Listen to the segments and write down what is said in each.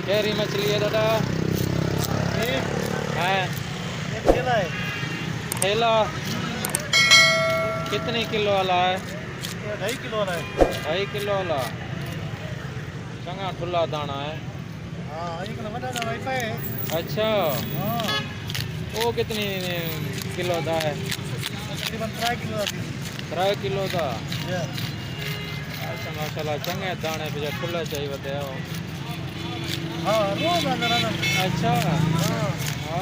Carry मछली है दादा? है ठेला है। ठेला कितनी किलो वाला है? 2.5 किलो वाला है। 2.5 किलो वाला चंगा खुला दाना है। हाँ, एक नंबर दाना भाई पे। अच्छा, हाँ, वो कितनी किलो का है? तकरीबन 3 किलो आती है। 3 किलो का। या अच्छा माशाल्लाह चंगे दाने पे खुले चाहिए बताओ। हाँ, रोज अंदर आना। अच्छा हाँ, हाँ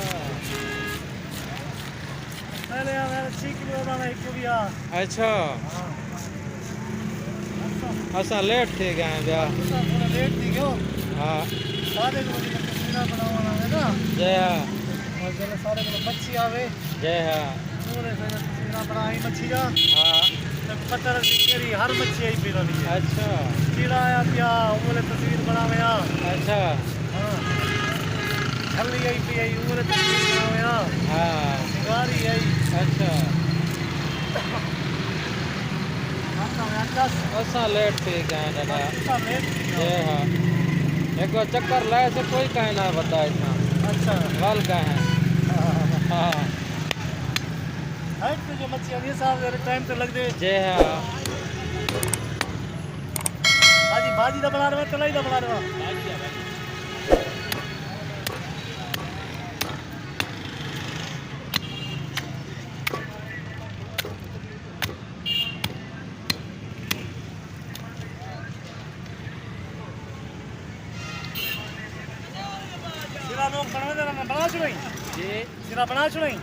पहले यार 6 किलो दाना एक भी आ। अच्छा हाँ, असा लेट थी गए ब्या। अच्छा थोड़ा लेट थी क्यों? हाँ सारे को तस्वीर बनावाना है ना। जय हा और जब सारे को मच्छी आवे जय हा। पूरे से तस्वीर बनाई मच्छी का। हाँ तब पता लगी केरी हर मच्छी आई पीला नहीं है। अच्छा कीड़ा आया पिया उंगले तस्वीर बनावे आ। अच्छा हाँ, छल्ली आई पी आई उंगले तस्वीर बनावे आ। हाँ गाड़ी आई। अच्छा अच्छा असा लेट थी गए दादा। लेट थी क्यों? जय हा एक बार चक्कर लाए से कोई कहे ना बता इतना अच्छा वाल कहे। हाँ हाइट पे जो मच्छी आनी है साहब टाइम तो लग दे। जय हा भाजी भाजी दा बना रहा तलाई दा बना रहा। सिरा लोग बना दे रहा बना चुनाई। जी सिरा बना चुनाई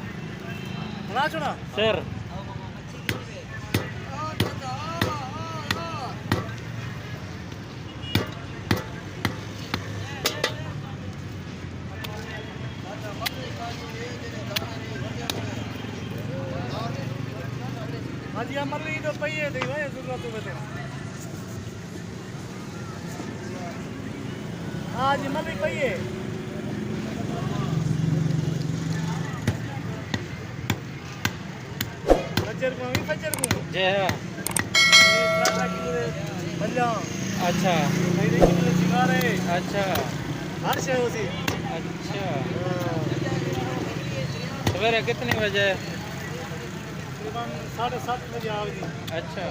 बना चुना। सर भाजी मरली तो पहिए दे भाई जरूरत हो बते। हाँ जी मरली पहिए। फजर को भी फजर को। जय हा ये 3 किलो दे भल्ला। अच्छा मेरे किलो सिंगारे। अच्छा हर शे होती। अच्छा सवेरे कितने बजे? तकरीबन 7:30 बजे आवेगी। अच्छा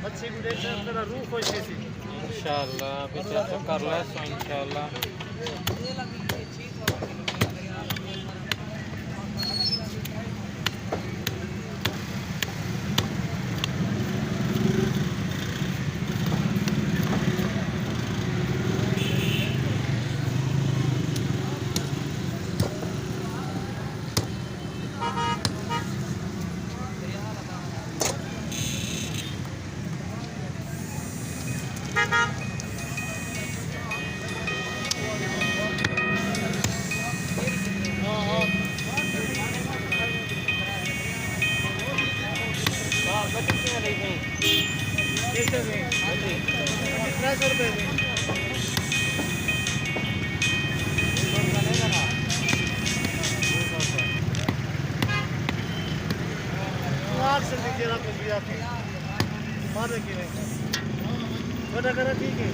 मच्छी को देख कर तेरा रूह खुश थी। इंशाल्लाह पीछे चक्कर ले सो इंशाल्लाह। कैसे में? 300 रुपए में। आग से लीजिए ना कुछ भी आती। मारे की नहीं। बड़ा करा ठीक है।